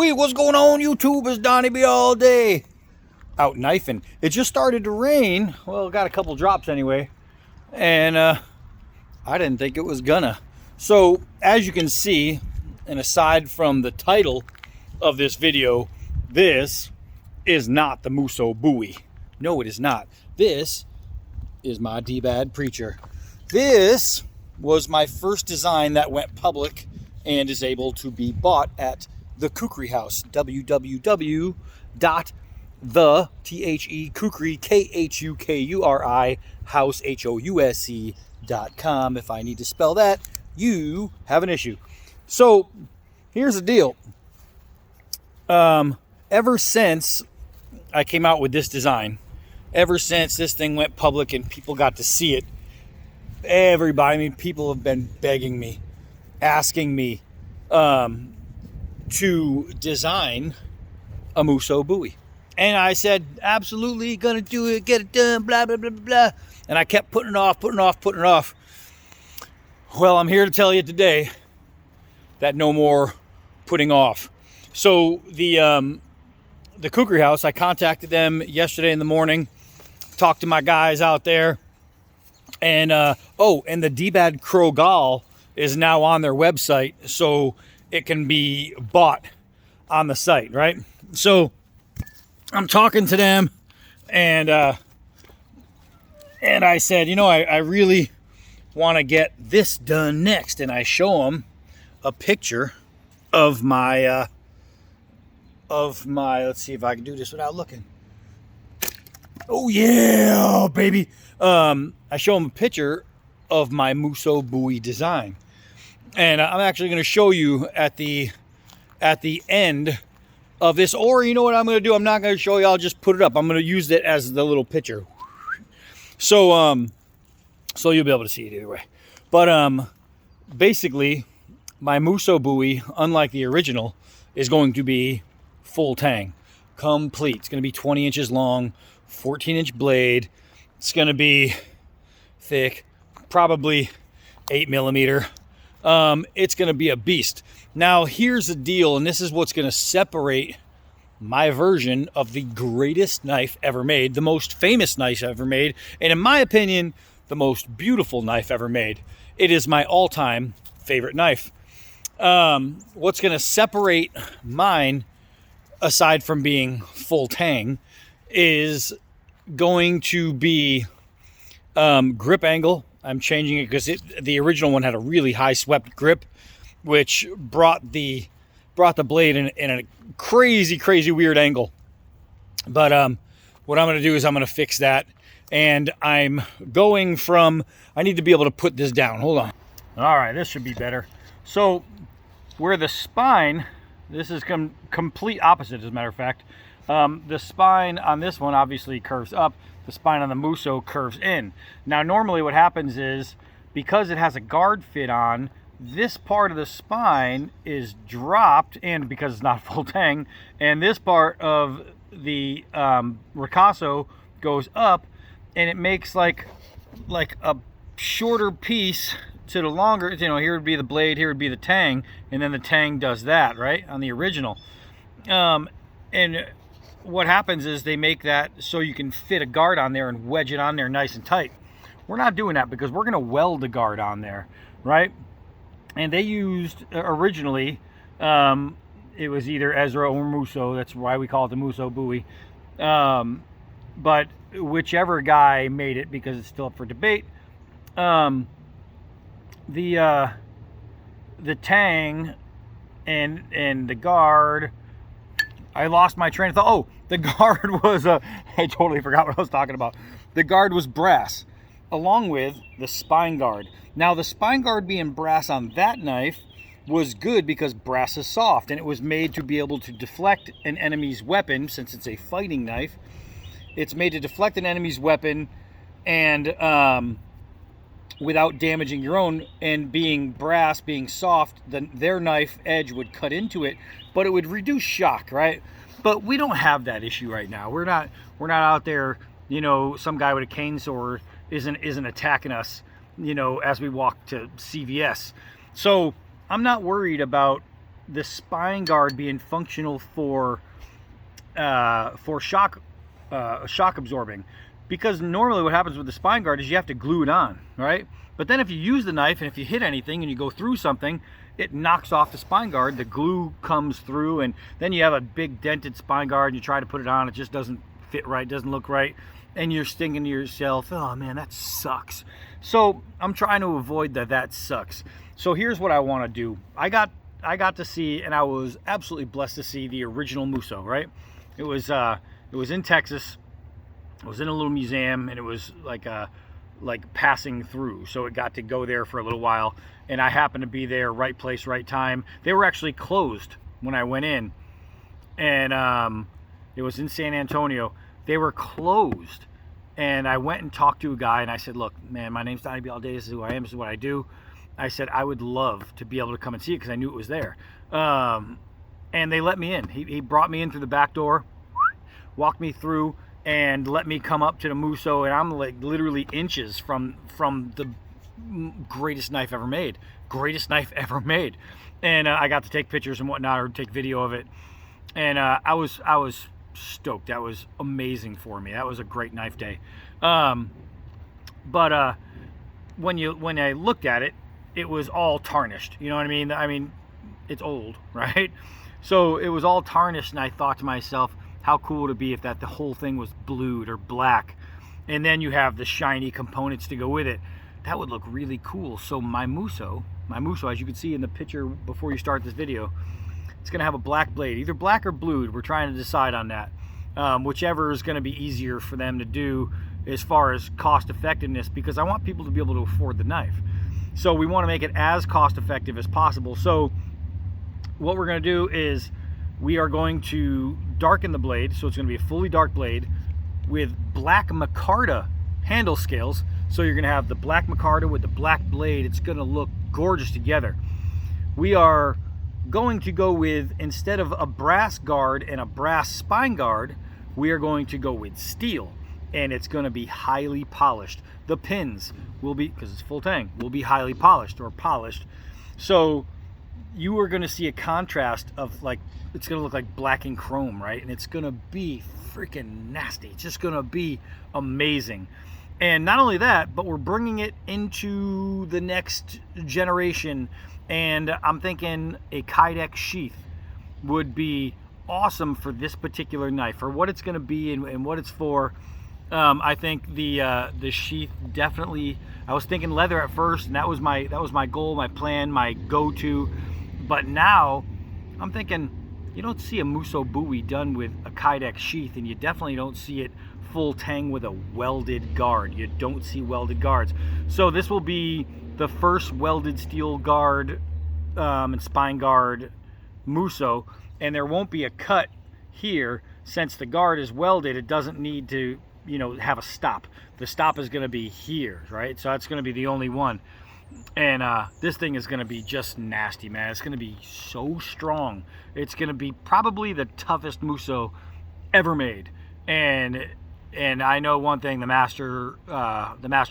Wait, what's going on, YouTube? It's Donnie B all day. Out knifing. It just started to rain. Well, got a couple drops anyway. And I didn't think it was gonna. So, as you can see, and aside from the title of this video, this is not the Musso Bowie. No, it is not. This is my dbad preacher. This was my first design that went public and is able to be bought at the Kukri House. www.the Kukri house house.com. If I need to spell that, you have an issue. So here's the deal. Ever since I came out with this design, ever since this thing went public and people got to see it, people have been begging me, asking me to design a Musso Bowie. And I said, absolutely, gonna do it, get it done, blah, blah, blah, blah, blah. And I kept putting it off. Well, I'm here to tell you today that no more putting off. So the Kukri House, I contacted them yesterday in the morning, talked to my guys out there, and and the dbad Krogal is now on their website, so it can be bought on the site, right? So I'm talking to them, and I said, you know, I really want to get this done next, and I show them a picture of my let's see if I can do this without looking. Oh yeah, baby. I show them a picture of my Musso Bowie design. And I'm actually going to show you at the end of this, or you know what I'm going to do? I'm not going to show you. I'll just put it up. I'm going to use it as the little picture. So you'll be able to see it either way. But basically, my Musso Bowie, unlike the original, is going to be full tang, complete. It's going to be 20 inches long, 14-inch blade. It's going to be thick, probably 8 millimeter. It's going to be a beast. Now, here's the deal, and this is what's going to separate my version of the greatest knife ever made, the most famous knife ever made, and in my opinion, the most beautiful knife ever made. It is my all-time favorite knife. What's going to separate mine, aside from being full tang, is going to be grip angle. I'm changing it because the original one had a really high swept grip, which brought the blade in a crazy weird angle. But what I'm going to do is I'm going to fix that, and I'm going from, I need to be able to put this down. Hold on. All right, this should be better. So where the spine, this is complete opposite, as a matter of fact. The spine on this one obviously curves up. The spine on the Musso curves in. Now, normally what happens is, because it has a guard fit on, this part of the spine is dropped, and because it's not full tang, and this part of the ricasso goes up, and it makes like a shorter piece to the longer, you know, here would be the blade, here would be the tang, and then the tang does that, right, on the original. And what happens is they make that so you can fit a guard on there and wedge it on there nice and tight. We're not doing that because we're going to weld the guard on there, right? And they used, originally, it was either Ezra or Musso. That's why we call it the Musso Bowie. But whichever guy made it, because it's still up for debate, the tang and the guard, I lost my train of thought. Oh, the guard was I totally forgot what I was talking about. The guard was brass, along with the spine guard. Now, the spine guard being brass on that knife was good because brass is soft, and it was made to be able to deflect an enemy's weapon. Since it's a fighting knife, it's made to deflect an enemy's weapon and without damaging your own. And being brass, being soft, their knife edge would cut into it, but it would reduce shock, right? But we don't have that issue right now. We're not out there, you know, some guy with a cane sword isn't attacking us, you know, as we walk to CVS. So I'm not worried about the spine guard being functional for shock absorbing, because normally what happens with the spine guard is you have to glue it on, right? But then if you use the knife and if you hit anything and you go through something, it knocks off the spine guard, the glue comes through, and then you have a big dented spine guard and you try to put it on, it just doesn't fit right, doesn't look right, and you're thinking to yourself, oh man, that sucks. So I'm trying to avoid that sucks. So here's what I want to do. I got to see, and I was absolutely blessed to see, the original Musso, right? It was in Texas. It was in a little museum, and it was like passing through, so it got to go there for a little while, and I happened to be there, right place, right time. They were actually closed when I went in, and it was in San Antonio. They were closed, and I went and talked to a guy, and I said, look, man, my name's Donnie Balday, this is who I am, this is what I do. I said I would love to be able to come and see it because I knew it was there, and they let me in. He brought me in through the back door, walked me through, and let me come up to the Musso, and I'm like literally inches from the greatest knife ever made. And I got to take pictures and whatnot, or take video of it, and I was stoked. That was amazing for me. That was a great knife day. But when I looked at it, it was all tarnished. You know what I mean? I mean, it's old, right? So it was all tarnished, and I thought to myself, how cool would it be if the whole thing was blued or black, and then you have the shiny components to go with it? That would look really cool. So my Musso, as you can see in the picture before you start this video, it's going to have a black blade, either black or blued. We're trying to decide on that. Whichever is going to be easier for them to do as far as cost effectiveness, because I want people to be able to afford the knife. So we want to make it as cost effective as possible. So what we're going to do is we are going to darken the blade, so it's going to be a fully dark blade with black micarta handle scales. So you're going to have the black micarta with the black blade. It's going to look gorgeous together. We are going to go with, instead of a brass guard and a brass spine guard, we are going to go with steel, and it's going to be highly polished. The pins will be, because it's full tang, will be highly polished or polished. So you are going to see a contrast of, like, it's going to look like black and chrome, right? And it's going to be freaking nasty. It's just going to be amazing. And not only that, but we're bringing it into the next generation. And I'm thinking a Kydex sheath would be awesome for this particular knife, for what it's going to be and what it's for. I think the sheath definitely, I was thinking leather at first, and that was my goal, my plan, my go-to. But now I'm thinking, you don't see a Musso Bowie done with a Kydex sheath, and you definitely don't see it full tang with a welded guard. You don't see welded guards. So this will be the first welded steel guard and spine guard Musso, and there won't be a cut here. Since the guard is welded, it doesn't need to, you know, have a stop. The stop is going to be here, right? So that's going to be the only one. And this thing is going to be just nasty, man. It's going to be so strong. It's going to be probably the toughest Musso ever made. And I know one thing: the master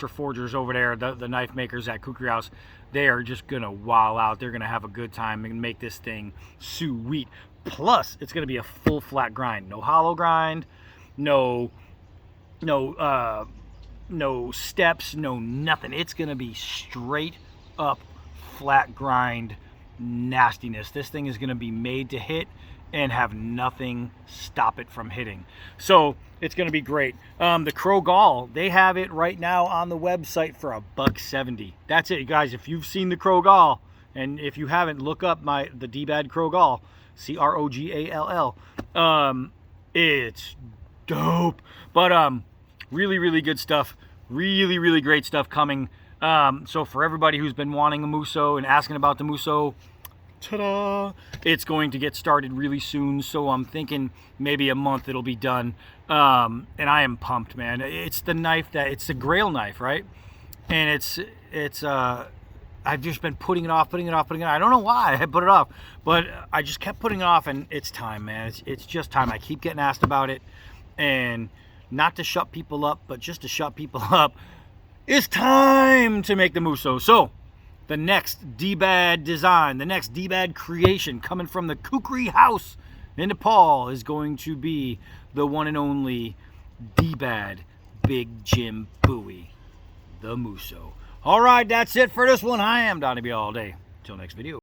forgers over there, the knife makers at Kukri House, they are just going to wow out. They're going to have a good time and make this thing sweet. Plus, it's going to be a full flat grind. No hollow grind, no steps, no nothing. It's going to be straight up flat grind nastiness. This thing is going to be made to hit and have nothing stop it from hitting. So it's going to be great. The Crow Gall, they have it right now on the website for $170. That's it, you guys. If you've seen the Crow Gall, and if you haven't, look up the dbad Crow Gall, CROGALL. It's dope. But really good stuff. Really great stuff coming. So for everybody who's been wanting a Musso and asking about the Musso, ta-da! It's going to get started really soon. So I'm thinking maybe a month it'll be done. And I am pumped, man. It's the knife it's the Grail knife, right? And it's I've just been putting it off. I don't know why I put it off, but I just kept putting it off, and it's time, man. It's just time. I keep getting asked about it, and not to shut people up, but just to shut people up. It's time to make the Musso. So the next dbad design, the next dbad creation coming from the Kukri house in Nepal is going to be the one and only dbad Big Jim Bowie, the Musso. All right, that's it for this one. I am dbad all day. Till next video.